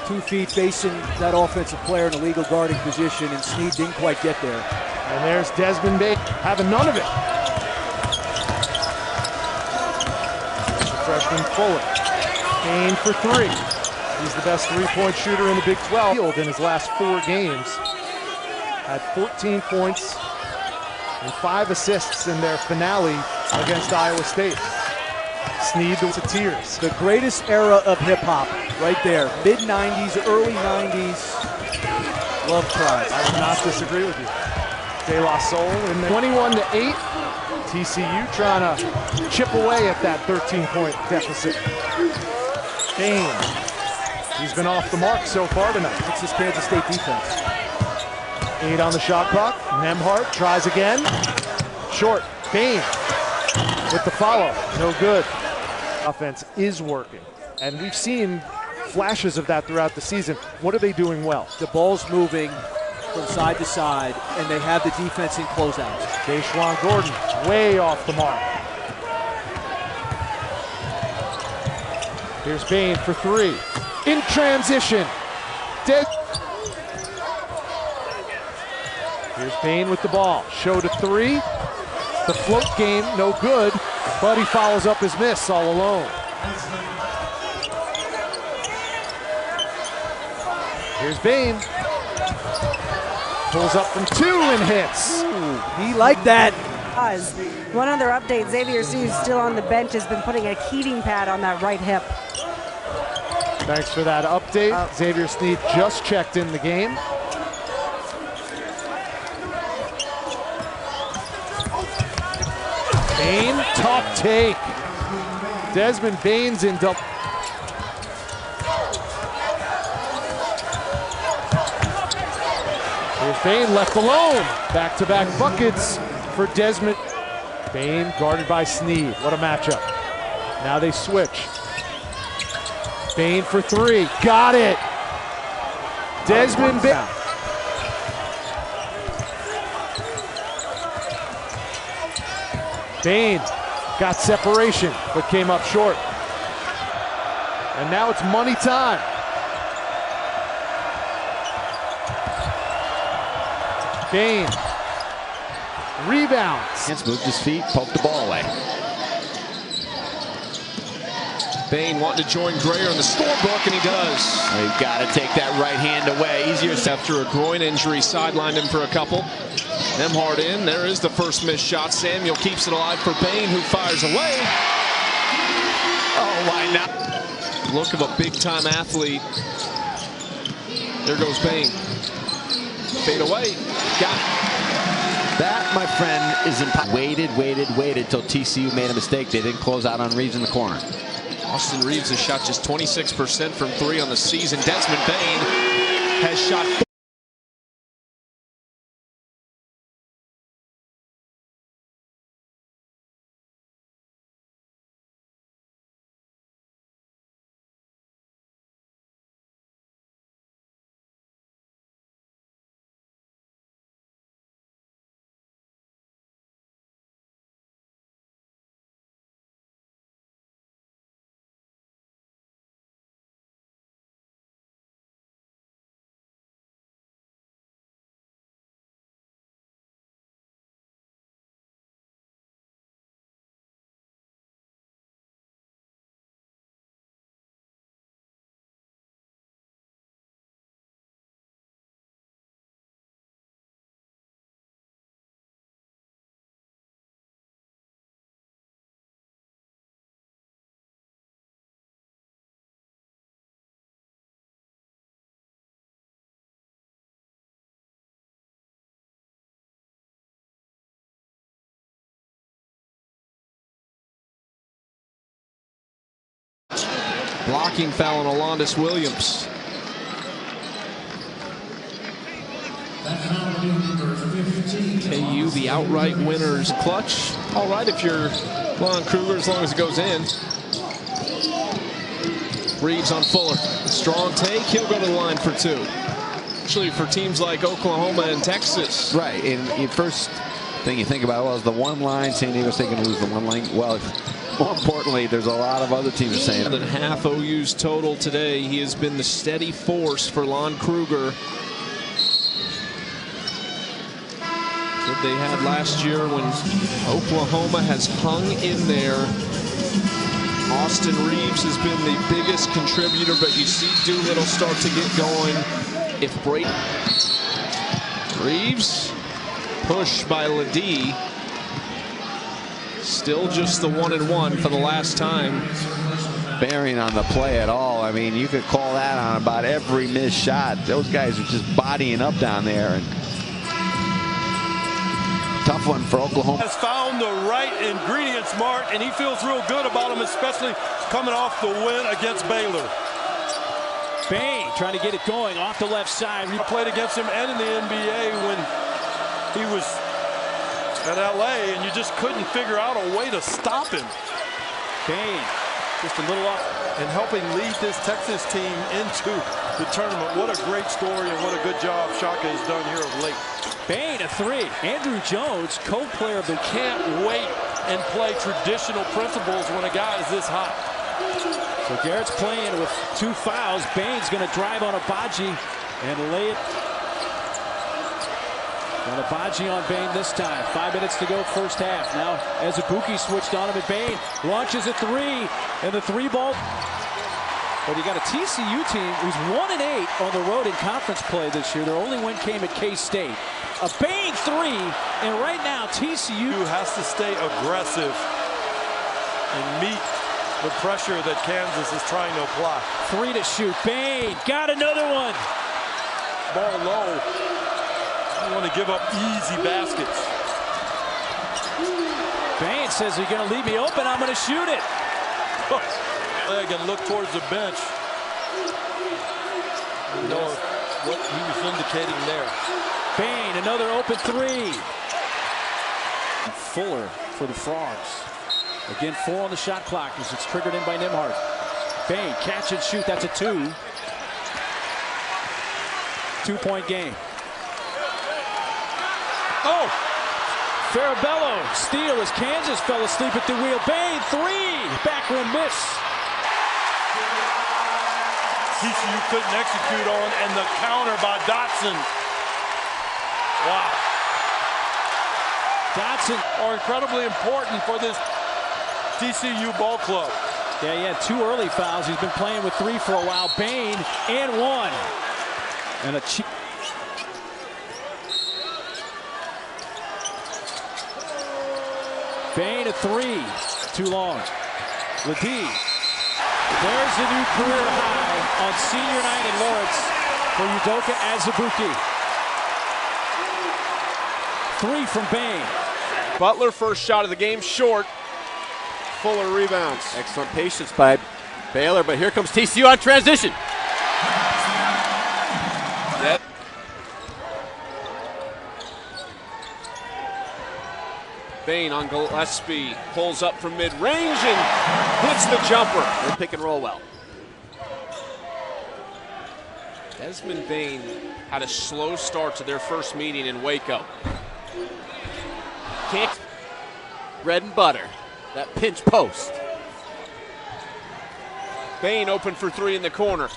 2 feet facing that offensive player in a legal guarding position, and Snead didn't quite get there. And there's Desmond Bane having none of it. Freshman Fuller. Bane for 3. He's the best three-point shooter in the Big 12 in his last 4 games. Had 14 points and 5 assists in their finale against Iowa State. Snead to tears. The greatest era of hip-hop right there. Mid-90s, early 90s. Love Cries. I would not disagree with you. De La Soul in the 21-8. TCU trying to chip away at that 13-point deficit. Bane. He's been off the mark so far tonight. It's his Kansas State defense. 8 on the shot clock. Nembhard tries again. Short. Bane with the follow. No good. Offense is working. And we've seen flashes of that throughout the season. What are they doing well? The ball's moving from side to side, and they have the defense in closeouts. Desmond Gordon way off the mark. Here's Bane for 3. In transition. Here's Bane with the ball. Show to 3. The float game, no good, but he follows up his miss all alone. Here's Bane. Pulls up from 2 and hits. Ooh, he liked that. One other update, Xavier Snead, still on the bench, has been putting a heating pad on that right hip. Thanks for that update. Xavier Snead just checked in the game. Bane, tough take. Desmond Bane's in double. Here's Bane left alone. Back-to-back buckets for Desmond. Bane guarded by Snead. What a matchup. Now they switch. Bane for 3. Got it. Desmond Bane. Bane got separation, but came up short. And now it's money time. Bane rebounds. Moved his feet, poked the ball away. Bane wanting to join Grayer in the scorebook, and he does. They've got to take that right hand away. Easier After a groin injury, sidelined him for a couple. Nembhard in. There is the first missed shot. Samuel keeps it alive for Bane, who fires away. Oh, why not? Look of a big-time athlete. There goes Bane. Fade away. Got it. That, my friend, is impossible. Waited till TCU made a mistake. They didn't close out on Reeves in the corner. Austin Reeves has shot just 26% from 3 on the season. Desmond Bane has shot blocking foul on Alondis Williams. KU, the outright winners clutch. All right if you're Lon Kruger, as long as it goes in. Reeves on Fuller. Strong take. He'll go to the line for 2. Actually, for teams like Oklahoma and Texas. Right. And the first thing you think about, well, is the one line. San Diego's taking to lose the one line. Well, more importantly, there's a lot of other teams saying More than half OU's total today. He has been the steady force for Lon Kruger. That they had last year when Oklahoma has hung in there. Austin Reeves has been the biggest contributor, but you see Doolittle start to get going. If Brady Reeves pushed by Ledee, still just the 1-and-1 for the last time. bearing on the play at all. I mean, you could call that on about every missed shot. Those guys are just bodying up down there. And tough one for Oklahoma. Has found the right ingredients, Mark, and he feels real good about them, especially coming off the win against Baylor. Bane trying to get it going off the left side. I played against him and in the NBA when he was at LA, and you just couldn't figure out a way to stop him. Bane just a little off. And helping lead this Texas team into the tournament. What a great story and what a good job Shaka has done here of late. Bane a three. Andrew Jones, co-player of the Can't wait and play traditional principles when a guy is this hot. So Garrett's playing with 2 fouls. Bane's going to drive on Abaji and lay it. And Abaji on Bane this time. 5 minutes to go first half. Now as Azubuike switched on him, and Bane launches a three, and the 3-ball. But you got a TCU team who's 1-8 on the road in conference play this year. Their only win came at K-State. A Bane three, and right now TCU has to stay aggressive and meet the pressure that Kansas is trying to apply. 3 to shoot. Bane got another one. Ball low. You want to give up easy baskets. Bane says, "You're going to leave me open, I'm going to shoot it." Leg and look towards the bench. You know what he was indicating there. Bane, another open three. Fuller for the Frogs. Again, 4 on the shot clock as it's triggered in by Nembhard. Bane, catch and shoot. That's a 2. 2-point game. Oh! Farabello steal as Kansas fell asleep at the wheel. Bane, 3! Backroom miss. TCU couldn't execute on, and the counter by Dotson. Wow. Dotson are incredibly important for this TCU ball club. Yeah, he had 2 early fouls. He's been playing with 3 for a while. Bane and 1. And a cheap. Bane a 3. Too long. Ledee. There's the new career high on senior night in Lawrence for Udoka Azubuike. 3 from Bane. Butler first shot of the game short. Fuller rebounds. Excellent patience by Baylor, but here comes TCU on transition. Yep. Bane on Gillespie, pulls up from mid-range and hits the jumper. They pick and roll well. Desmond Bane had a slow start to their first meeting in Waco. Can't. Bread and butter. That pinch post. Bane open for 3 in the corner.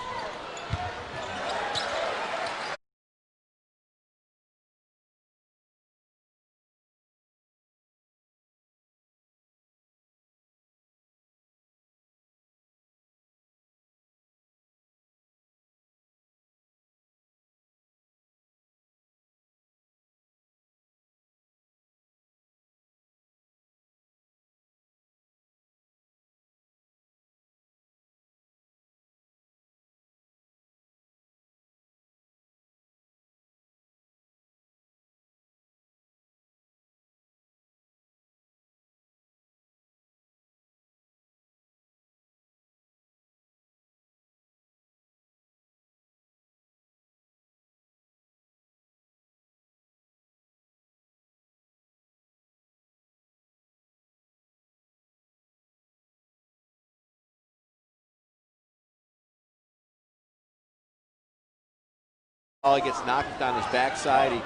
He gets knocked on his backside. He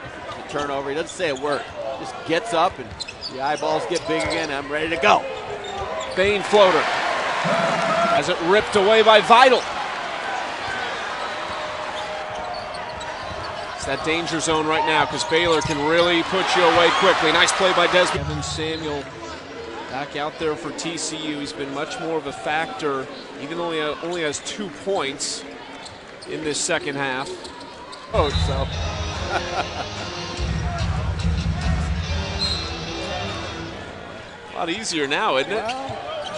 turnover. He doesn't say a word. Just gets up and the eyeballs get big again. I'm ready to go. Bane floater. Has it ripped away by Vital. It's that danger zone right now because Baylor can really put you away quickly. Nice play by Desmond. Kevin Samuel back out there for TCU. He's been much more of a factor, even though he only has 2 points in this second half. Oh, so. A lot easier now, isn't it?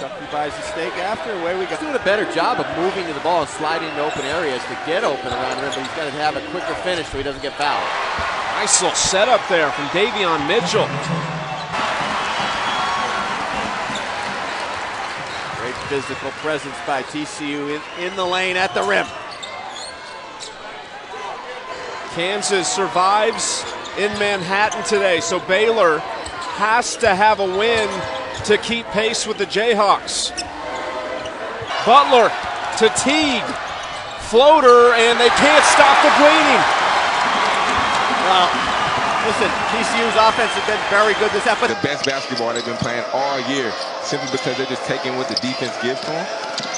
Chucky buys the steak after. Away we go. He's doing a better job of moving to the ball and sliding into open areas to get open around him, but he's got to have a quicker finish so he doesn't get fouled. Nice little setup there from Davion Mitchell. Great physical presence by TCU in the lane at the rim. Kansas survives in Manhattan today, so Baylor has to have a win to keep pace with the Jayhawks. Butler to Teague. Floater, and they can't stop the bleeding. Well, listen, TCU's offense has been very good this half. The best basketball they've been playing all year, simply because they're just taking what the defense gives to them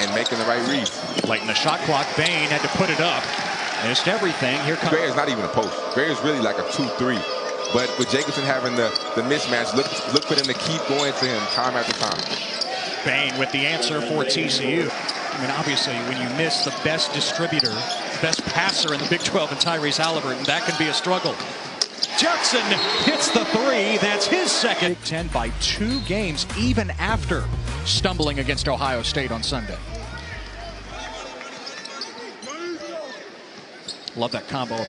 and making the right reads. Late in the shot clock, Bane had to put it up. Missed everything. Here comes. Barry's not even a post. Barry's really like a 2-3. But with Jacobson having the mismatch, look for them to keep going to him time after time. Bane with the answer for TCU. I mean, obviously, when you miss the best distributor, best passer in the Big 12 and Tyrese Halliburton, that can be a struggle. Jackson hits the three. That's his second. Big 10 by 2 games, even after stumbling against Ohio State on Sunday. Love that combo.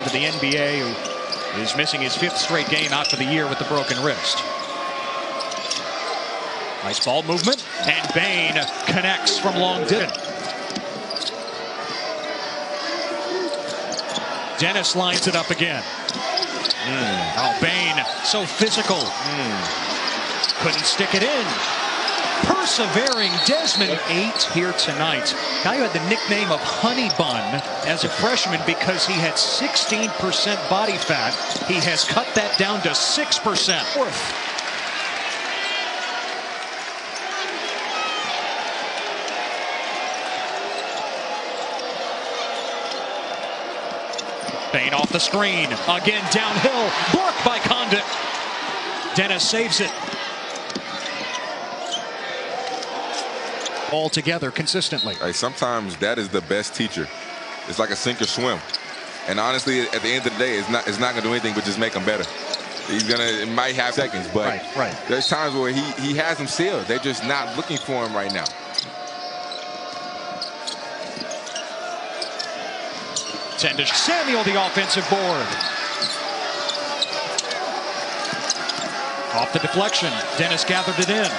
The NBA, who is missing his 5th straight game out for the year with the broken wrist. Nice ball movement, and Bane connects from long distance. Dennis lines it up again. Oh, Bane, so physical. Couldn't stick it in. Persevering Desmond, 8 here tonight. Guy who had the nickname of Honey Bun as a freshman because he had 16% body fat. He has cut that down to 6%. Bane off the screen. Again downhill. Blocked by Condit. Dennis saves it. All together consistently. Hey, sometimes that is the best teacher. It's like a sink or swim. And honestly, at the end of the day, it's not going to do anything but just make them better. It might have seconds, but there's times where he has them sealed. They're just not looking for him right now. Samuel, the offensive board. Off the deflection. Dennis gathered it in.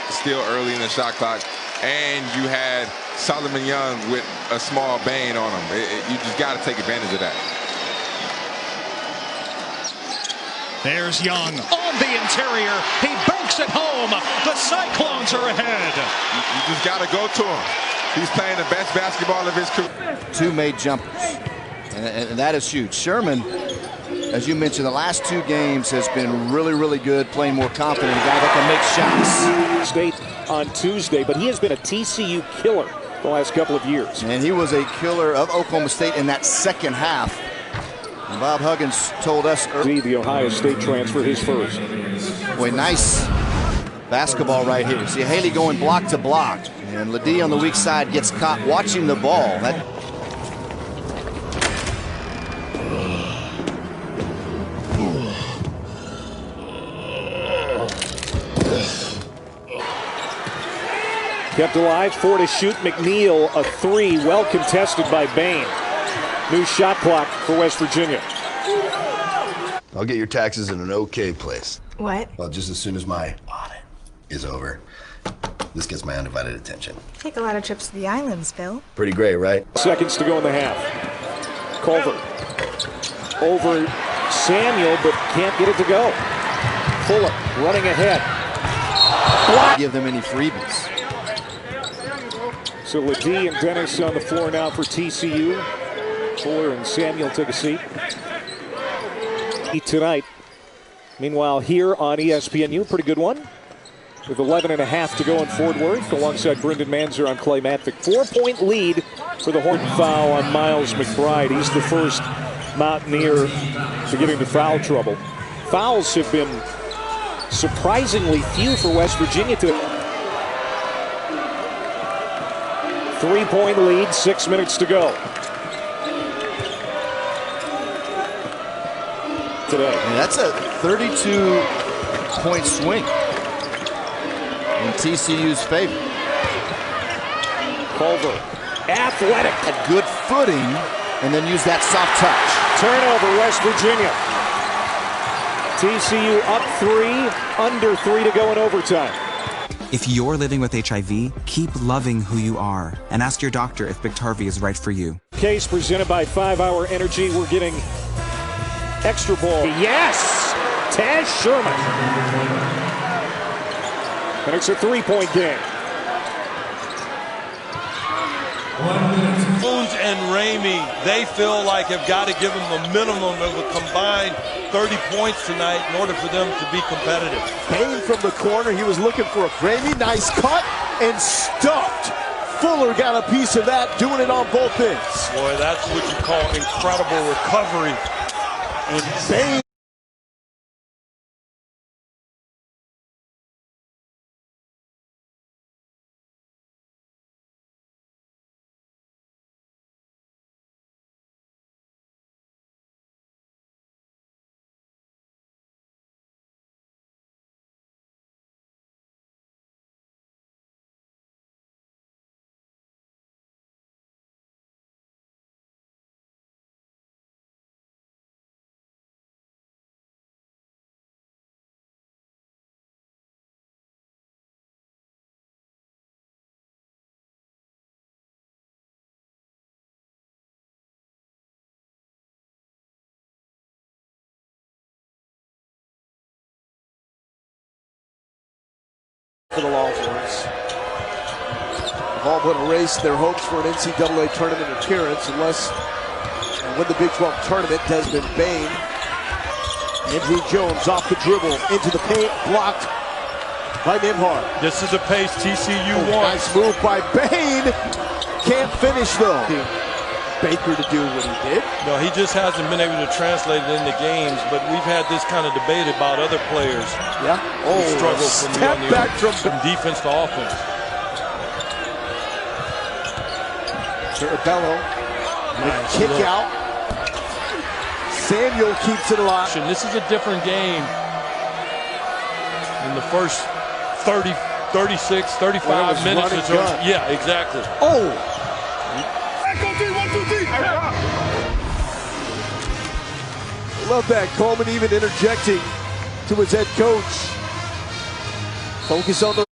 Still early in the shot clock, and you had Solomon Young with a small Bane on him. You just got to take advantage of that. There's Young on the interior. He banks it home. The Cyclones are ahead. You just got to go to him. He's playing the best basketball of his career. 2 made jumpers, and that is huge. Sherman, as you mentioned, the last 2 games has been really, really good, playing more confident, a guy that can make shots. State on Tuesday, but he has been a TCU killer the last couple of years. And he was a killer of Oklahoma State in that second half. And Bob Huggins told us earlier. The Ohio State transfer, his first. Boy, nice basketball right here. See Haley going block to block. And Ledee on the weak side gets caught watching the ball. Kept alive, 4 to shoot. McNeil, a 3, well contested by Bane. New shot clock for West Virginia. I'll get your taxes in an okay place. What? Well, just as soon as my audit is over. This gets my undivided attention. Take a lot of trips to the islands, Phil. Pretty great, right? Seconds to go in the half. Culver over Samuel, but can't get it to go. Fuller running ahead. Give them any freebies. So Ledee and Dennis on the floor now for TCU. Fuller and Samuel took a seat. Tonight. Meanwhile, here on ESPNU, pretty good one. With 11.5 to go in Fort Worth, alongside Brendan Manzer on Clay Matvick. 4-point lead for the Horton foul on Miles McBride. He's the first Mountaineer to get into foul trouble. Fouls have been surprisingly few for West Virginia today. 3-point lead, 6 minutes to go. Today. And that's a 32-point swing in TCU's favor. Culver, athletic. Had good footing, and then use that soft touch. Turnover, West Virginia. TCU up 3, under 3 to go in overtime. If you're living with HIV, keep loving who you are and ask your doctor if Biktarvy is right for you. Case presented by 5 Hour Energy. We're getting extra ball. Yes! Taz Sherman. And it's a 3-point game. Jones and Ramey, they feel like have got to give them a minimum of a combined 30 points tonight in order for them to be competitive. Bane from the corner, he was looking for a Ramey, nice cut, and stuffed. Fuller got a piece of that, doing it on both ends. Boy, that's what you call incredible recovery. And Bane. For the Longhorns. They've all but erased their hopes for an NCAA tournament appearance unless they win the Big 12 tournament. Desmond Bane. Andrew Jones off the dribble into the paint, blocked by Nimhard. This is the pace TCU wants. Nice move by Bane. Can't finish though. Baker to do what he did. No, he just hasn't been able to translate it into games, but we've had this kind of debate about other players. Yeah. Who struggle from defense to offense. Ceribello, nice kick out. Samuel keeps it alive. This is a different game in the first 30, 36, 35 minutes. Yeah, exactly. Oh! Love that. Coleman even interjecting to his head coach. Focus on the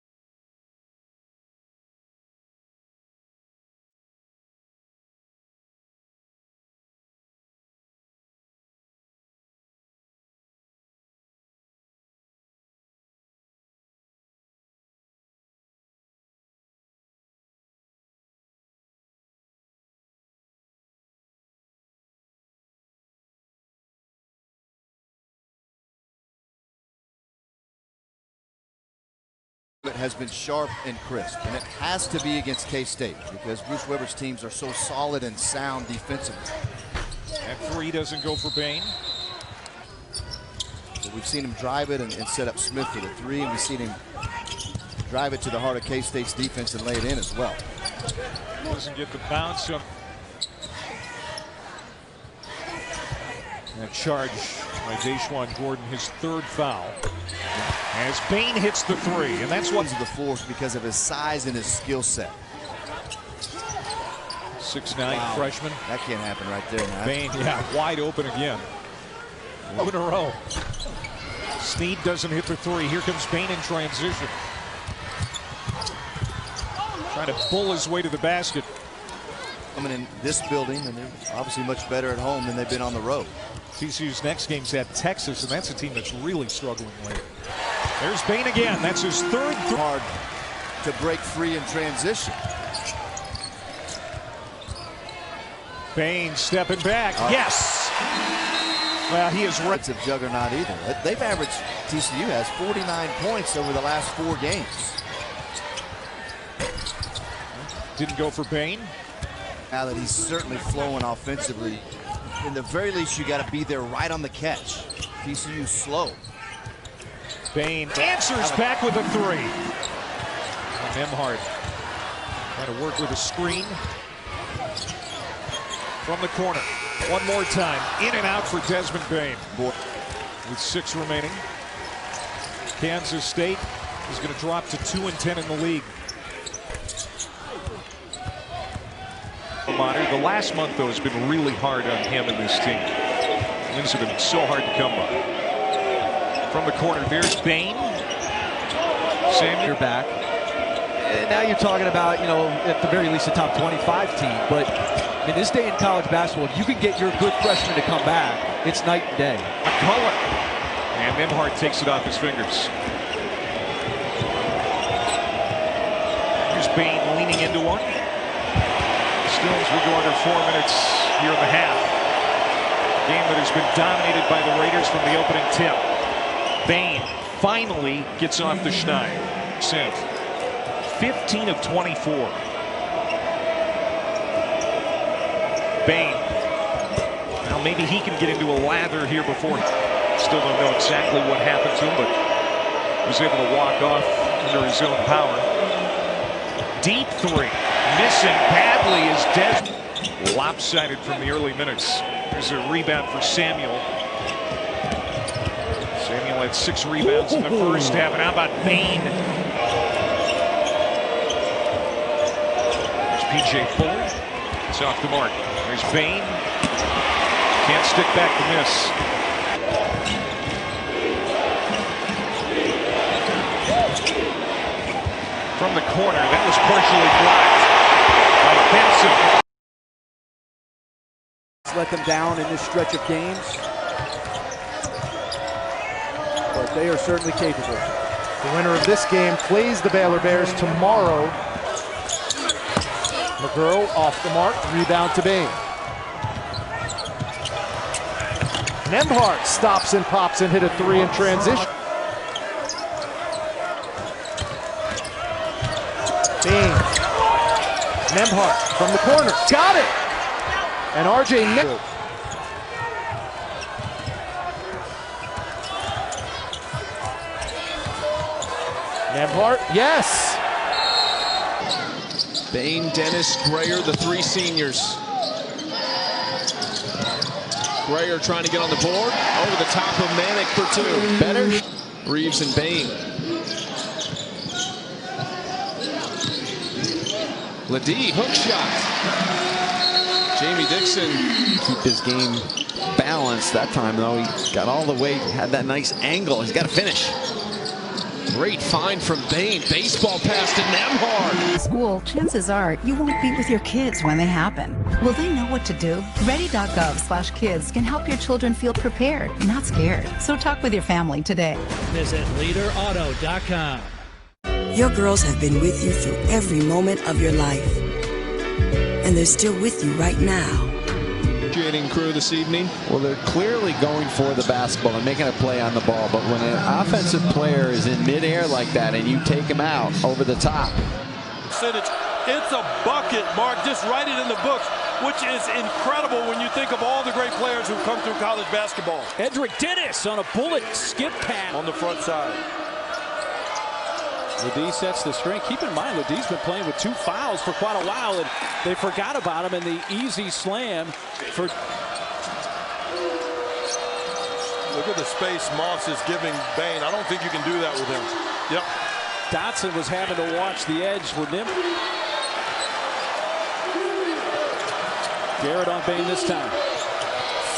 has been sharp and crisp, and it has to be against K-State because Bruce Weber's teams are so solid and sound defensively. That 3 doesn't go for Bane. But we've seen him drive it and set up Smith for the 3, and we've seen him drive it to the heart of K-State's defense and lay it in as well. Doesn't get the bounce up. That charge by Deshaun Gordon, his 3rd foul. As Bane hits the 3, and that's one's the 4th because of his size and his skill set. 6'9" freshman. That can't happen right there, man. Bane, yeah, wide open again. 2 in a row. Snead doesn't hit the 3. Here comes Bane in transition. Trying to bull his way to the basket. Coming in this building, and they're obviously much better at home than they've been on the road. TCU's next game's at Texas, and that's a team that's really struggling lately. There's Bane again. That's his 3rd. Hard to break free in transition. Bane stepping back. Yes. Well, he is right. It's a juggernaut either. They've averaged, TCU has 49 points over the last 4 games. Didn't go for Bane. Now that he's certainly flowing offensively, in the very least, you got to be there right on the catch. TCU slow. Bane answers back with a 3. Nembhard trying to work with a screen from the corner. One more time, in and out for Desmond Bane. With 6 remaining, Kansas State is going to drop to 2-10 in the league. The last month, though, has been really hard on him and this team. Wins have been so hard to come by. From the corner, there's Bane. Samuel. You're back. And now you're talking about, you know, at the very least a top 25 team. But in this day in college basketball, if you can get your good freshman to come back, it's night and day. McCullough. And Nembhard takes it off his fingers. Here's Bane leaning into one. Still, as we go under 4 minutes here in the half. Game that has been dominated by the Raiders from the opening tip. Bane finally gets off the schneid. 15 of 24. Bane. Now maybe he can get into a lather here before. Still don't know exactly what happened to him, but was able to walk off under his own power. Deep 3. Missing badly is Desmond. Lopsided from the early minutes. There's a rebound for Samuel. Samuel had 6 rebounds in the first half. And how about Bane? There's P.J. Fuller. It's off the mark. There's Bane. Can't stick back the miss. From the corner, that was partially blocked by Benson. Let them down in this stretch of games, but they are certainly capable. The winner of this game plays the Baylor Bears tomorrow. McGurl off the mark, rebound to Bane. Nembhard stops and pops and hit a 3 in transition. Bane. Nembhard from the corner. Got it! And RJ Nembhard, yes! Bane, Dennis, Grayer, the 3 seniors. Grayer trying to get on the board. Over the top of Manick for 2. Better. Reeves and Bane. Ledee, hook shot. Jamie Dixon. Keep his game balanced that time, though. He got all the way, had that nice angle. He's got to finish. Great find from Bane. Baseball pass to Nembhard. School, chances are you won't be with your kids when they happen. Will they know what to do? Ready.gov/kids can help your children feel prepared, not scared. So talk with your family today. Visit leaderauto.com. Your girls have been with you through every moment of your life. And they're still with you right now. Crew this evening. Well, they're clearly going for the basketball and making a play on the ball, but when an offensive player is in midair like that and you take him out over the top. It's a bucket, Mark, just write it in the books, which is incredible when you think of all the great players who've come through college basketball. Edric Dennis on a bullet skip pass. On the front side. Ledee sets the string. Keep in mind, Ledee's been playing with 2 fouls for quite a while, and they forgot about him in the easy slam for... Look at the space Moss is giving Bane. I don't think you can do that with him. Yep. Dotson was having to watch the edge for Nim. Garrett on Bane this time.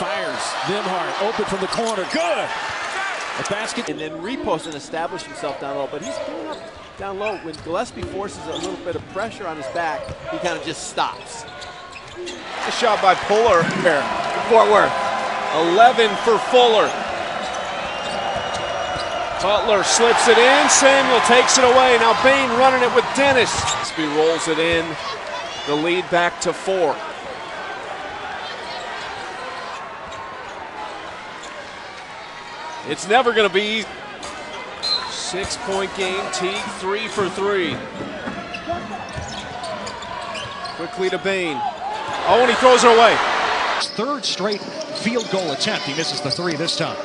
Fires. Nembhard open from the corner. Good. A basket. And then repost and establish himself down low. But he's going up down low. When Gillespie forces a little bit of pressure on his back, he kind of just stops. A shot by Fuller here. Fort Worth. 11 for Fuller. Butler slips it in. Samuel takes it away. Now Bane running it with Dennis. Gillespie rolls it in. The lead back to 4. It's never going to be easy. 6-point game. Teague 3 for 3. Quickly to Bane. Oh, and he throws her away. Third straight field goal attempt. He misses the 3 this time.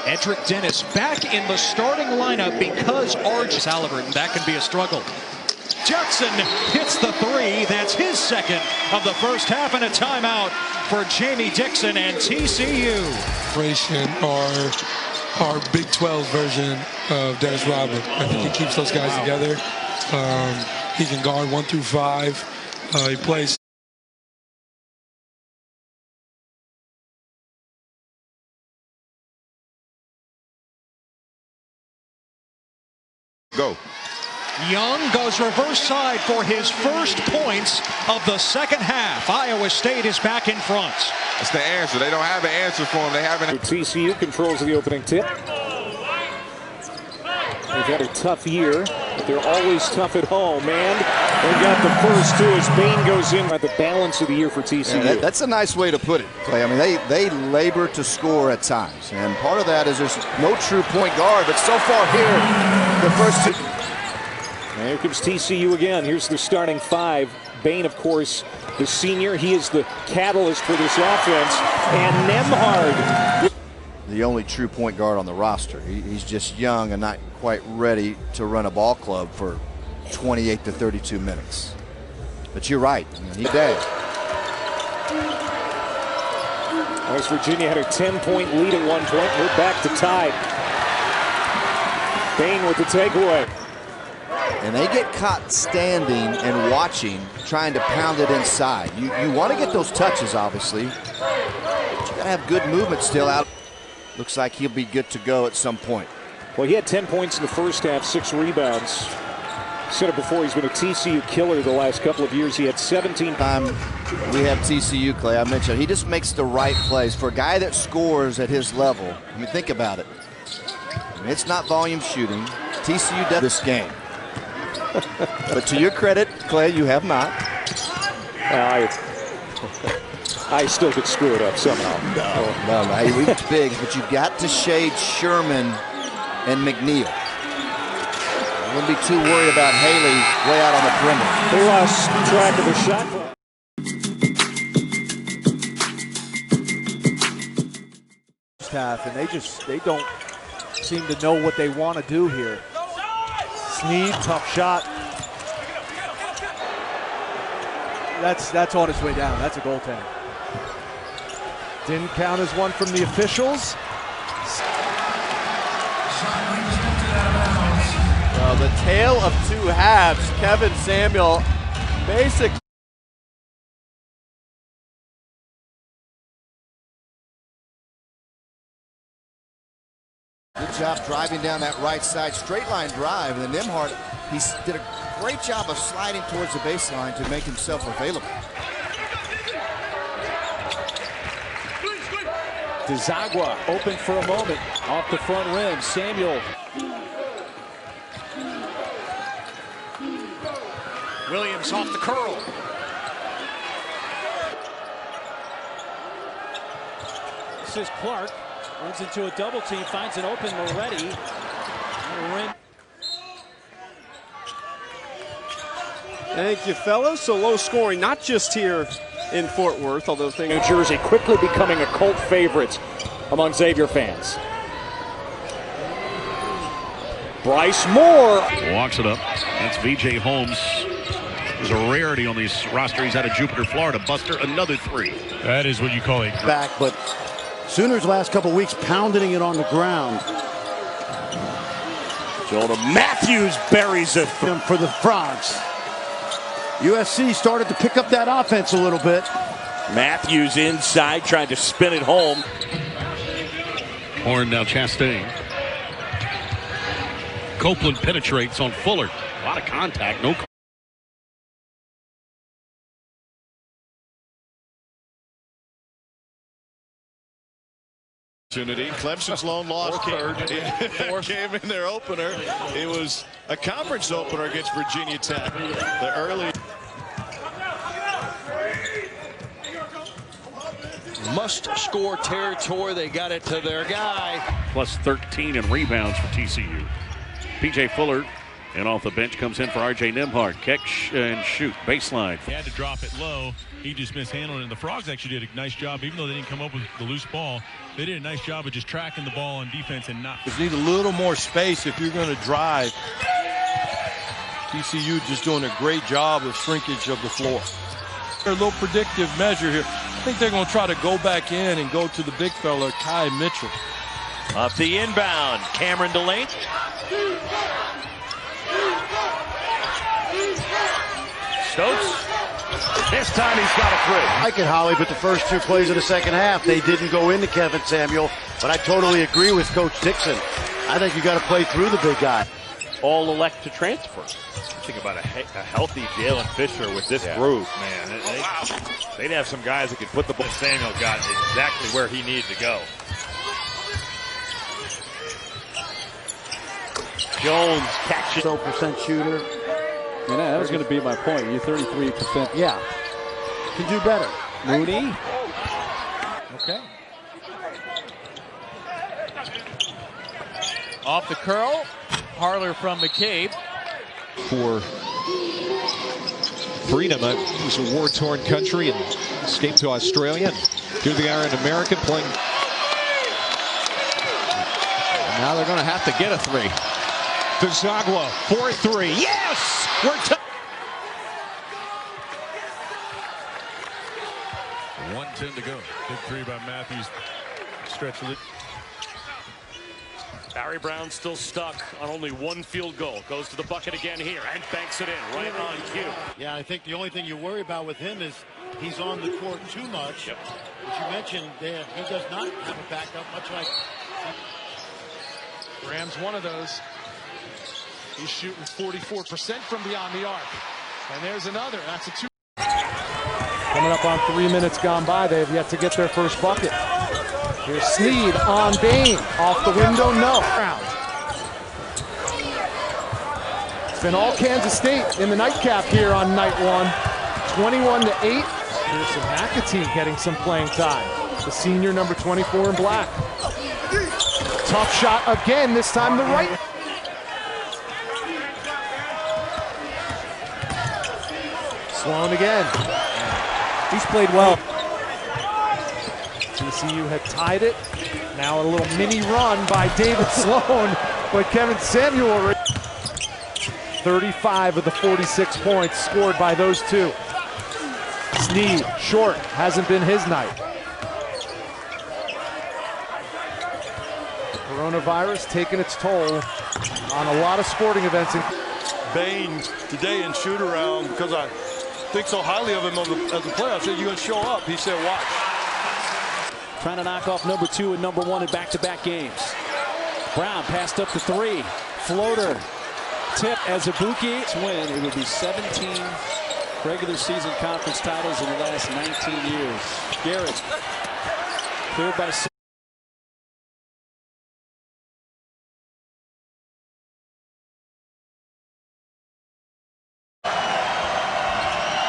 Edric Dennis back in the starting lineup because Arch Halliburton. That can be a struggle. Judson hits the 3. That's his second of the first half, and a timeout for Jamie Dixon and TCU. Our Big 12 version of Dennis Rodman. I think he keeps those guys together. He can guard 1 through 5. He plays. Go. Young goes reverse side for his first points of the second half. Iowa State is back in front. That's the answer. They don't have an answer for him. They haven't. TCU controls the opening tip. They've had a tough year, but they're always tough at home, and they got the first 2 as Bane goes in at the balance of the year for TCU. Yeah, that's a nice way to put it, Clay. I mean, they labor to score at times, and part of that is there's no true point guard, but so far here, the first 2. And here comes TCU again. Here's the starting 5. Bane, of course, the senior. He is the catalyst for this offense, and Nembhard, the only true point guard on the roster. He's just young and not quite ready to run a ball club for 28 to 32 minutes. But you're right. I mean, he's dead. West Virginia had a 10-point lead at one point. We're back to tie. Bane with the takeaway. And they get caught standing and watching, trying to pound it inside. You want to get those touches, obviously. But you got to have good movement still out. Looks like he'll be good to go at some point. Well, he had 10 points in the first half, 6 rebounds. Said it before, he's been a TCU killer the last couple of years. He had 17. Time we have TCU, Clay. I mentioned he just makes the right plays. For a guy that scores at his level, I mean, think about it. I mean, it's not volume shooting. TCU does this game. But to your credit, Clay, you have not. I still could screw it up somehow. No. He reached big, but you've got to shade Sherman and McNeil. I wouldn't be too worried about Haley way out on the perimeter. They lost track of the shot. Half, and they don't seem to know what they want to do here. Sneed, tough shot. That's on its way down. That's a goaltender. Didn't count as one from the officials. Well, the tale of 2 halves. Kevin Samuel basically. Good job driving down that right side straight line drive. And then Nembhard, he did a great job of sliding towards the baseline to make himself available. Desagua open for a moment off the front rim. Samuel. Williams off the curl. This is Clark. Runs into a double team, finds an open Moretti. Thank you, fellas. So low scoring, not just here in Fort Worth, although things. New Jersey quickly becoming a cult favorite among Xavier fans. Bryce Moore walks it up. That's VJ Holmes. There's a rarity on this roster. He's out of Jupiter, Florida. Buster, another 3. That is what you call a back, but Sooners last couple weeks pounding it on the ground. Jonah Matthews buries it for the Frogs. USC started to pick up that offense a little bit. Matthews inside trying to spin it home. Horn now Chastain. Copeland penetrates on Fuller. A lot of contact, no. Clemson's lone loss came in their opener. It was a conference opener against Virginia Tech. The early. must-score territory. They got it to their guy. Plus 13 in rebounds for TCU. P.J. Fuller, and off the bench comes in for R.J. Nembhard. Catch and shoot, baseline. He had to drop it low. He just mishandled it. And the Frogs actually did a nice job, even though they didn't come up with the loose ball. They did a nice job of just tracking the ball on defense and not. You need a little more space if you're going to drive. TCU just doing a great job of shrinkage of the floor. A little predictive measure here. I think they're going to try to go back in and go to the big fella, Kai Mitchell. Off the inbound, Cameron Delane. Stokes. This time he's got a three. I like it, Holly, but the first two plays of the second half, they didn't go into Kevin Samuel. But I totally agree with Coach Dixon. I think you got to play through the big guy. All elect to transfer. Think about a healthy Jalen Fisher with this group, man. They'd have some guys that could put the ball. Samuel got exactly where he needed to go. Jones catches 0% shooter. And that was going to be my point. You're 33%. Yeah. Can do better. Mooney. Okay. Off the curl. Harler from McCabe. For freedom, it was a war-torn country, and escaped to Australia. And here they are in America playing. And now they're going to have to get a three. Desagua, 4-3. Yes! We're 1:10 to go. Big three by Matthews. Stretch it. Barry Brown still stuck on only one field goal. Goes to the bucket again here and banks it in right on cue. Yeah, I think the only thing you worry about with him is he's on the court too much. Yep. As you mentioned, he does not have a backup, much like Graham's one of those. He's shooting 44% from beyond the arc. And there's another. That's a two. Coming up on 3 minutes gone by. They have yet to get their first bucket. Here's Sneed on Bane. Off the window, no. It's been all Kansas State in the nightcap here on night one. 21-8. Pearson McAtee getting some playing time. The senior, number 24 in black. Tough shot again, this time the right. Sloan again. He's played well. TCU had tied it. Now a little mini run by David Sloan, but Kevin Samuel. 35 of the 46 points scored by those two. Sneed, short, hasn't been his night. Coronavirus taking its toll on a lot of sporting events. Bane today in shoot around, because I think so highly of him as a player. I said, you're going to show up. He said, watch. Trying to knock off number 2 and number 1 in back-to-back games. Brown passed up to 3. Floater. Tip as Azubuike. To win, it would be 17 regular season conference titles in the last 19 years. Garrett cleared by 6.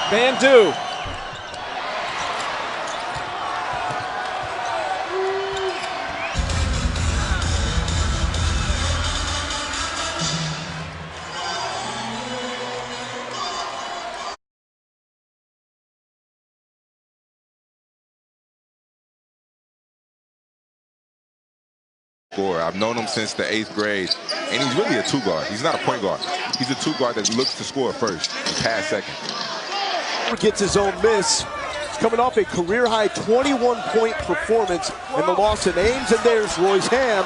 Bandu. I've known him since the 8th grade, and he's really a two guard. He's not a point guard. He's a two guard that looks to score first and pass second. Gets his own miss. He's coming off a career-high 21-point performance in the loss in Ames, and there's Royce Ham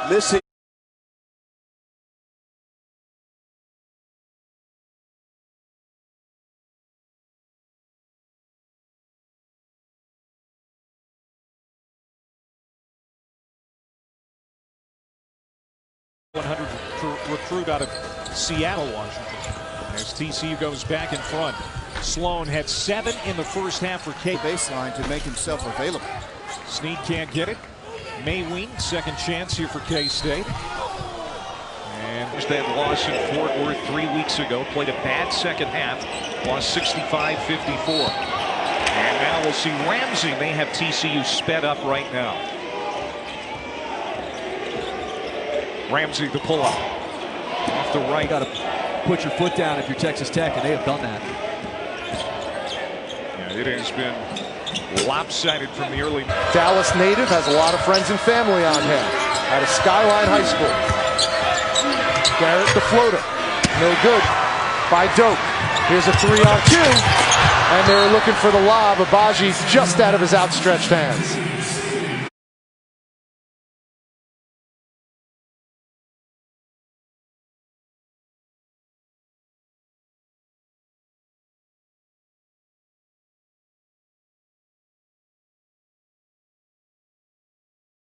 missing. Recruit out of Seattle, Washington. As TCU goes back in front. Sloan had 7 in the first half for K. Baseline to make himself available. Sneed can't get it. Mayween, second chance here for K-State. And that loss in Fort Worth 3 weeks ago. Played a bad second half. Lost 65-54. And Now we'll see Ramsey. They have TCU sped up right now. Ramsey the pull-up. Off the right. Got to put your foot down if you're Texas Tech, and they have done that. Yeah, it has been lopsided from the early. Dallas native, has a lot of friends and family on hand out of Skyline High School. Garrett the floater. No good by Doak. Here's a 3-on-2. And they were looking for the lob. Abaji just out of his outstretched hands.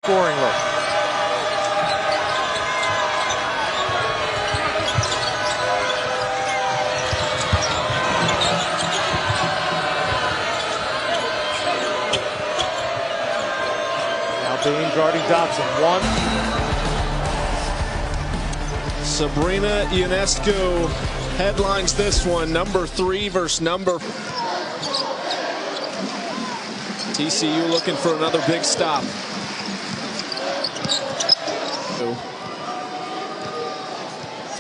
Scoring list. Bane guarding Dotson. 1. Sabrina Ionescu headlines this one. Number 3 versus number. TCU looking for another big stop.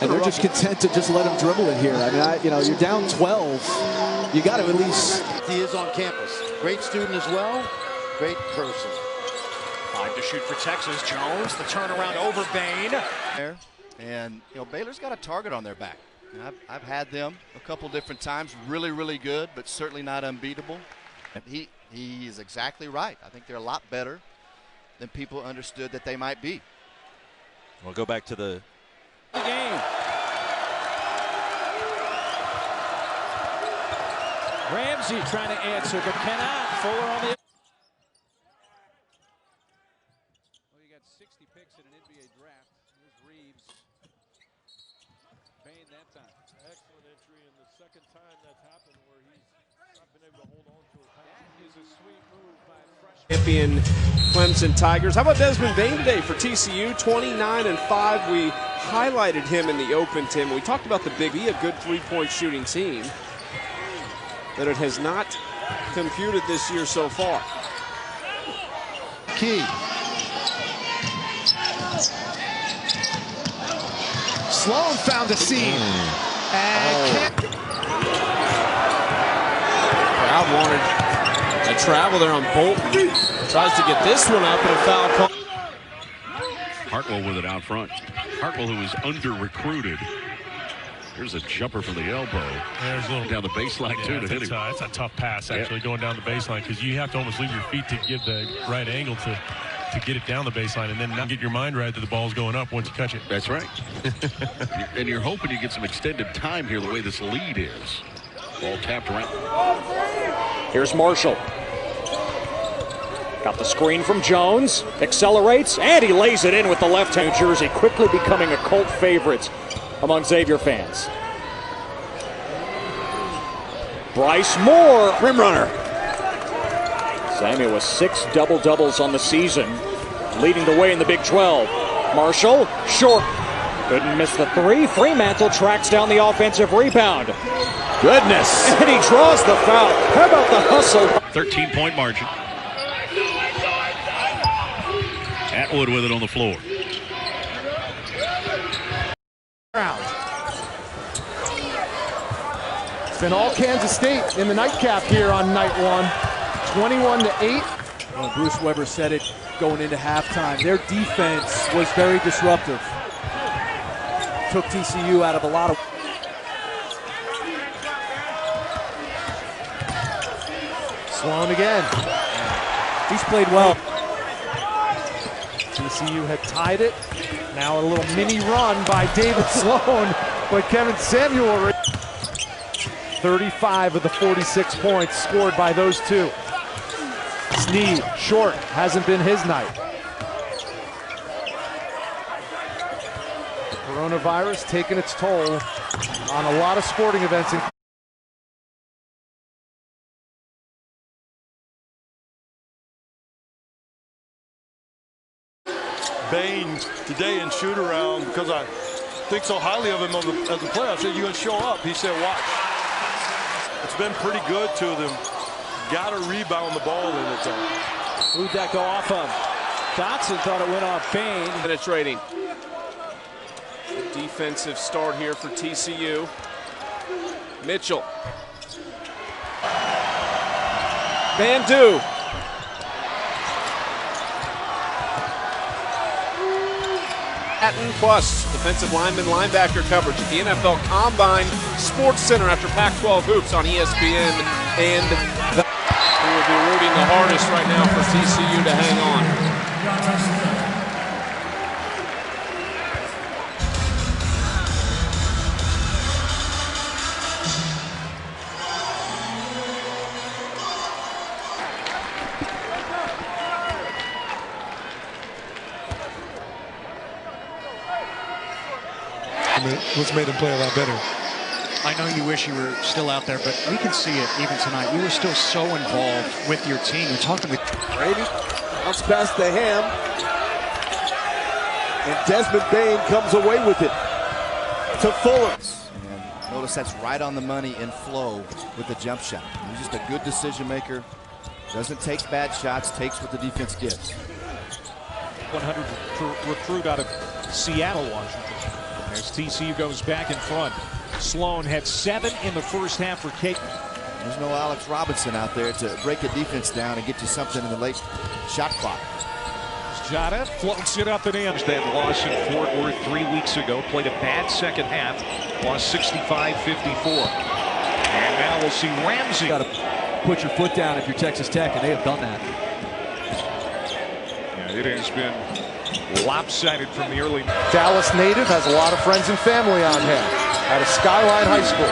And they're just content to just let him dribble it here. I mean, you know, you're down 12. You got to at least. He is on campus. Great student as well. Great person. 5 to shoot for Texas. Jones, the turnaround over Bane. And, you know, Baylor's got a target on their back. I've had them a couple different times. Really, really good, but certainly not unbeatable. And he is exactly right. I think they're a lot better than people understood that they might be. We'll go back to the game. Ramsey trying to answer, but cannot. Fuller on the. Well, you got 60 picks in an NBA draft. Here's Reeves. Bane that time. Excellent entry, and the second time that's happened where he's not been able to hold on to it. That is a sweet move by freshman. Champion Clemson Tigers. How about Desmond Bane today for TCU? 29-5. We highlighted him in the open, Tim. We talked about the big, a good three-point shooting team that it has not computed this year so far. Key. Sloan found a seam. And Crowd wanted a travel there on Bolton. Tries to get this one up and a foul call. Hartwell with it out front. Hartwell, who is under-recruited. Here's a jumper from the elbow. There's a little down the baseline, too, to hit him. It's a tough pass, actually, going down the baseline, because you have to almost leave your feet to give the right angle to get it down the baseline, and then not get your mind right that the ball's going up once you catch it. That's right. And you're hoping you get some extended time here, the way this lead is. Ball tapped around. Here's Marshall. Got the screen from Jones, accelerates, and he lays it in with the left hand. New Jersey quickly becoming a cult favorite among Xavier fans. Bryce Moore, rim runner. Samuel with 6 double-doubles on the season, leading the way in the Big 12. Marshall, short. Couldn't miss the 3. Fremantle tracks down the offensive rebound. Goodness. And he draws the foul. How about the hustle? 13-point margin. Atwood with it on the floor. It's been all Kansas State in the nightcap here on night 1. 21-8. Well, Bruce Weber said it going into halftime. Their defense was very disruptive. Took TCU out of a lot of. Sloan again. He's played well. TCU had tied it. Now a little mini run by David Sloan, but Kevin Samuel. 35 of the 46 points scored by those two. Sneed, short, hasn't been his night. Coronavirus taking its toll on a lot of sporting events. Bane today in shoot around, because I think so highly of him as a player. I said, "You gonna show up?" He said, "Watch." It's been pretty good to them. got to rebound the ball in its own. Who'd that go off of? Dotson thought it went off Bane. Penetrating. Good defensive start here for TCU. Mitchell. Bandu. Hatton plus defensive lineman linebacker coverage at the NFL Combine Sports Center after Pac-12 Hoops on ESPN. And we will be rooting the hardest right now for TCU to hang on. What's made him play a lot better? I know you wish you were still out there, but we can see it even tonight. You were still so involved with your team. You're talking with Brady. Bounce past the Ham. And Desmond Bane comes away with it to Fuller. And notice that's right on the money in flow with the jump shot. He's just a good decision maker. Doesn't take bad shots, takes what the defense gives. 100 recruit out of Seattle, Washington. As TCU goes back in front. Sloan had 7 in the first half for Kate. There's no Alex Robinson out there to break a defense down and get you something in the late shot clock. Jada floats it up and in. that loss in Fort Worth 3 weeks ago. Played a bad second half. Lost 65-54. And now we'll see Ramsey. Got to put your foot down if you're Texas Tech, and they have done that. Yeah, it has been lopsided from the early. Dallas native, has a lot of friends and family on hand. Out of Skyline High School.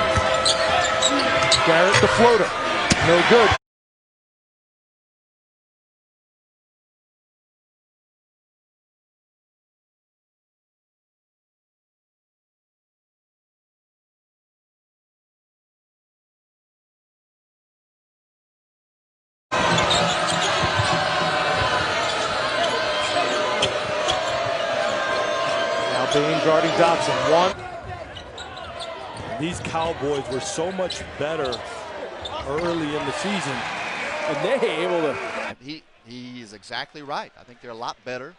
Garrett the floater. No good. Now Bane guarding Dotson. One. These Cowboys were so much better early in the season, and they able to. He is exactly right. I think they're a lot better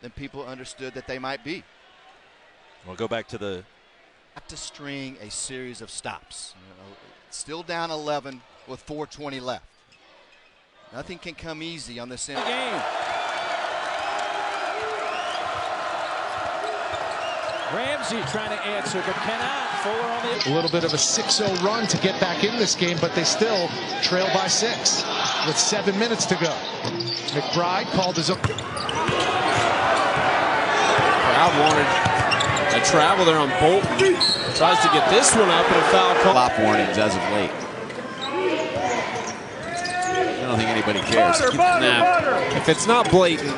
than people understood that they might be. We'll go back to the. Have to string a series of stops. You know, still down 11 with 4:20 left. Nothing can come easy on this end. Game. Ramsey trying to answer, but cannot. Fuller on the. A little bit of a 6-0 run to get back in this game, but they still trail by 6 with 7 minutes to go. McBride called his own. Crowd wanted a travel there on Bolton. Tries to get this one up and a foul call. Flop warnings as of late. I don't think anybody cares. If it's not blatant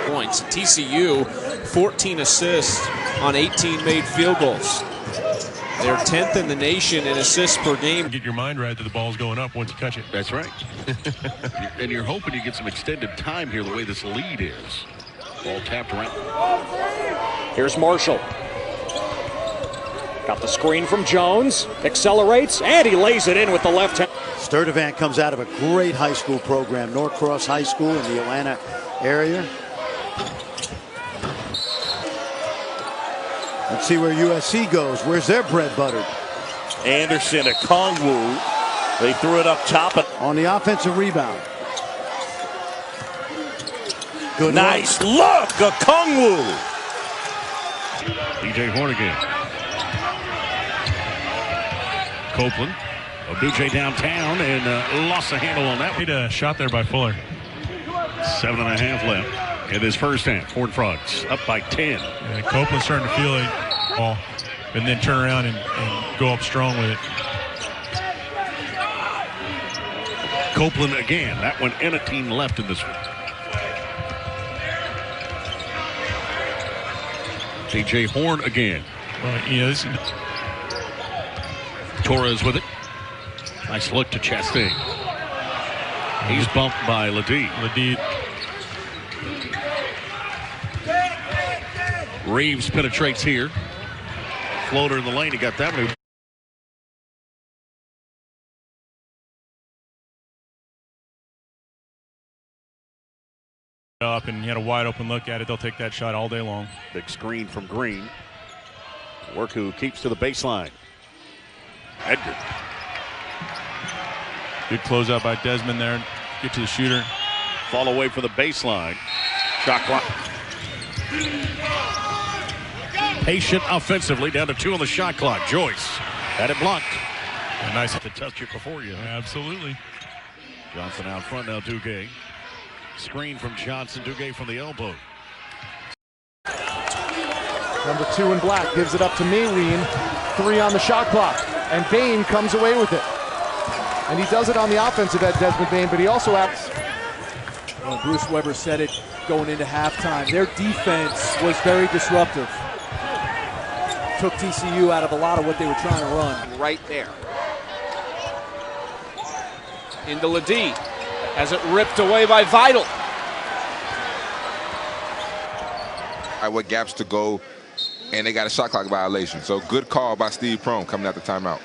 points, TCU 14 assists on 18 made field goals. They're 10th in the nation in assists per game. Get your mind right that the ball's going up once you catch it. That's right. And you're hoping you get some extended time here the way this lead is. Ball tapped around. Here's Marshall. Got the screen from Jones. Accelerates, and he lays it in with the left hand. Sturdivant comes out of a great high school program, Norcross High School in the Atlanta area. Let's see where USC goes. Where's their bread buttered? Anderson, a Kongwu. They threw it up top. On the offensive rebound. Good nice look, a Kongwu. DJ Horn again. Copeland. Obuche downtown and lost the handle on that. Made a shot there by Fuller. 7.5 left in this first half. Horned Frogs up by 10. And Copeland's starting to feel it ball, and then turn around and go up strong with it. Copeland again. That one and a team left in this one. DJ Horn again. Well, you know, this. Torres with it. Nice look to Chastain. He's bumped by Ladid. Reeves penetrates here. Floater in the lane. He got that one. Up and he had a wide open look at it. They'll take that shot all day long. Big screen from Green. Worku keeps to the baseline. Edgar. Good closeout by Desmond there. Get to the shooter. Fall away for the baseline. Shot clock. Patient offensively, down to 2 on the shot clock. Joyce had it blocked. A nice to touch it before you. Absolutely. Johnson out front now. Duguay. Screen from Johnson. Duguay from the elbow. Number 2 in black gives it up to Maylene. 3 on the shot clock. And Bane comes away with it. And he does it on the offensive end, Desmond Bane, but he also acts. Well, Bruce Weber said it going into halftime. Their defense was very disruptive. Took TCU out of a lot of what they were trying to run. Right there. Into Ledee. Has it ripped away by Vital. What gaps to go, and they got a shot clock violation. So good call by Steve Prohm coming out the timeout.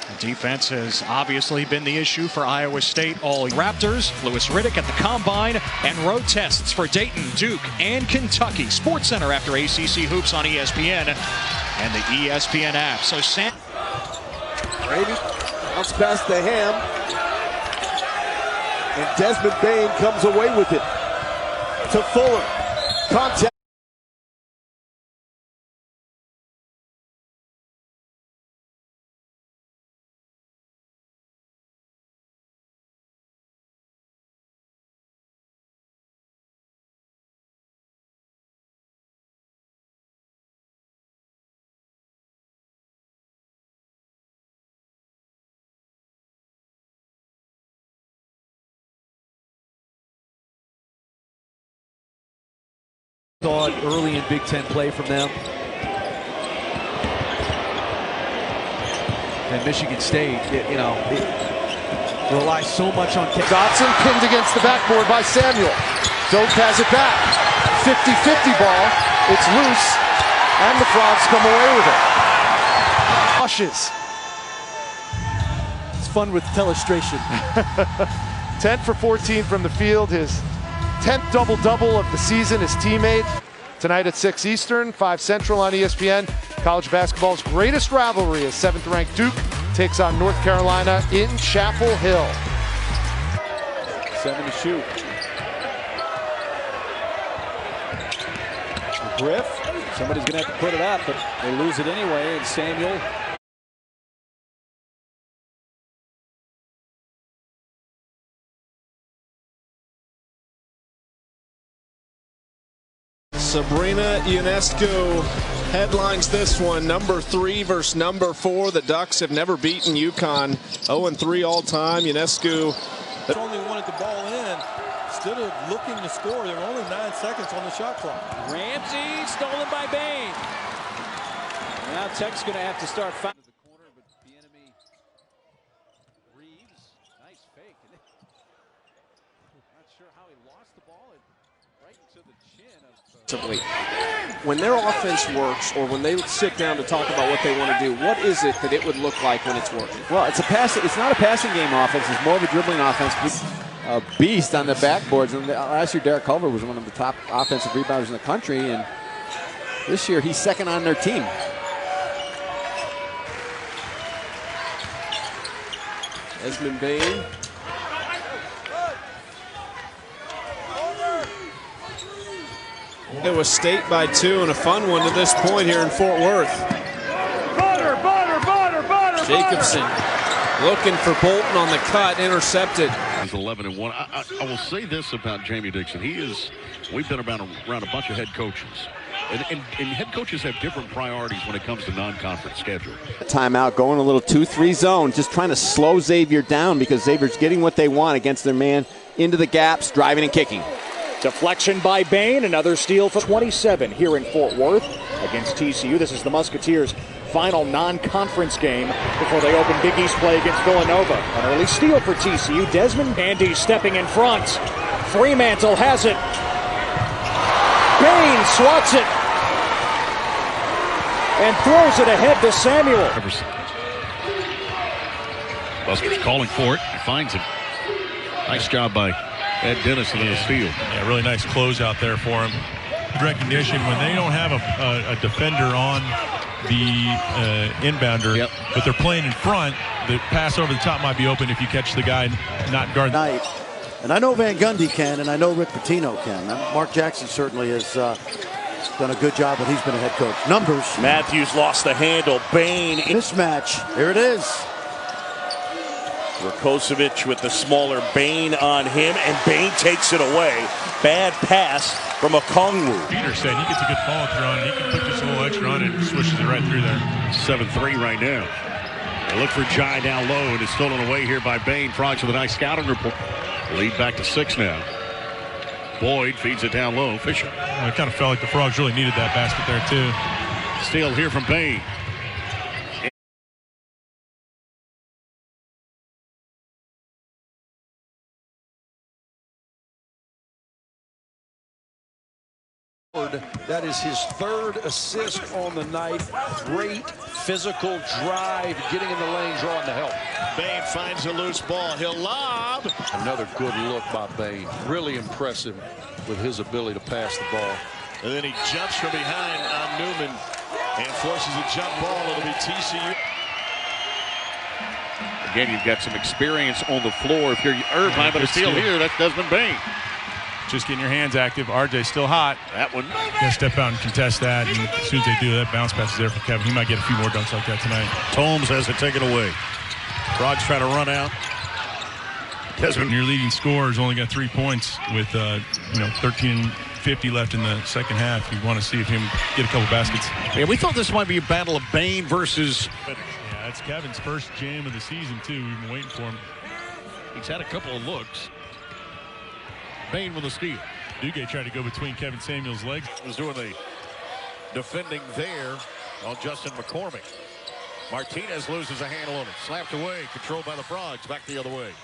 The defense has obviously been the issue for Iowa State all Raptors. Louis Riddick at the Combine and road tests for Dayton, Duke, and Kentucky. Sports Center after ACC Hoops on ESPN and the ESPN app. So Sam Brady bounce past the Ham, and Desmond Bane comes away with it to Fuller. Contact. Thought early in Big Ten play from them. And Michigan State, you know, relies so much on Dotson pinned against the backboard by Samuel. Doak has it back. 50-50 ball. It's loose, and the Frogs come away with it. Rushes. It's fun with telestration. 10 for 14 from the field. His 10th double-double of the season, his teammate. Tonight at 6 Eastern, 5 Central on ESPN. College basketball's greatest rivalry is 7th-ranked Duke takes on North Carolina in Chapel Hill. 7 to shoot. Griff, somebody's going to have to put it up, but they lose it anyway, and Samuel. Sabrina Ionescu headlines this one. Number 3 versus number 4. The Ducks have never beaten UConn. 0-3 all time. Ionescu only wanted the ball in. Instead of looking to score, there were only 9 seconds on the shot clock. Ramsey stolen by Bane. Now Tech's going to have to start fighting. The corner, but the enemy Reeves. Nice fake. Not sure how he lost the ball. Right into the chin of. When their offense works, or when they sit down to talk about what they want to do, what is it that it would look like when it's working? Well, it's not a passing game offense. It's more of a dribbling offense. A beast on the backboards. And last year, Derek Culver was one of the top offensive rebounders in the country, and this year he's second on their team. Desmond Bane. It was State by 2 and a fun one to this point here in Fort Worth. Jacobson looking for Bolton on the cut, intercepted. He's 11-1. I will say this about Jamie Dixon. We've been around a bunch of head coaches. And head coaches have different priorities when it comes to non-conference schedule. Timeout, going a little 2-3 zone, just trying to slow Xavier down because Xavier's getting what they want against their man into the gaps, driving and kicking. Deflection by Bane, another steal for 27 here in Fort Worth against TCU. This is the Musketeers' final non-conference game before they open Big East play against Villanova. An early steal for TCU. Desmond. Andy stepping in front. Fremantle has it. Bane swats it and throws it ahead to Samuel. Buster's calling for it. He finds him. Nice job by Ed Dennis and then a steal. Yeah, really nice close out there for him. Recognition when they don't have a defender on the inbounder, but they're playing in front, the pass over the top might be open if you catch the guy not guarding. And I know Van Gundy can, and I know Rick Pitino can. Mark Jackson certainly has done a good job when he's been a head coach. Numbers. Matthews lost the handle. Bane. Mismatch. Here it is. Rakocevic with the smaller Bane on him, and Bane takes it away. Bad pass from Okongwu. Peter said he gets a good follow through on it. He can put just a little extra on it and swishes it right through there. 7-3 right now. They look for Jai down low, and it's stolen away here by Bane. Frogs with a nice scouting report. Lead back to 6 now. Boyd feeds it down low. Fisher. Well, it kind of felt like the Frogs really needed that basket there, too. Steal here from Bane. That is his 3rd assist on the night. Great physical drive, getting in the lane, drawing the help. Bane finds a loose ball. He'll lob. Another good look by Bane. Really impressive with his ability to pass the ball. And then he jumps from behind on Newman and forces a jump ball. It'll be TCU. Again, you've got some experience on the floor. If you're Irvine, but a steal here, that's Desmond Bane. Just getting your hands active. RJ's still hot. That one. Got to step out and contest that. And as soon as they do, that bounce pass is there for Kevin. He might get a few more dunks like that tonight. Tomes has it taken away. Frogs try to run out. Desmond, your leading scorer, has only got 3 points with 13:50 left in the second half. You want to see if him get a couple baskets. Yeah, we thought this might be a battle of Bane versus. Yeah, that's Kevin's first jam of the season too. We've been waiting for him. He's had a couple of looks. Bane with a steal. Duguay tried to go between Kevin Samuel's legs. Was doing the defending there on Justin McCormick. Martinez loses a handle on it. Slapped away. Controlled by the Frogs. Back the other way.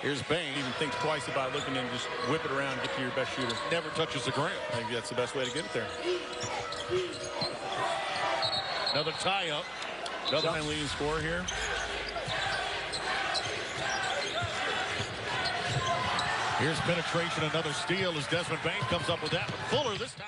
Here's Bane. Even thinks twice about looking and just whip it around and get to your best shooter. Never touches the ground. I think that's the best way to get it there. Another tie-up. Another leading scorer here. Here's penetration, another steal as Desmond Bane comes up with that one. Fuller this time.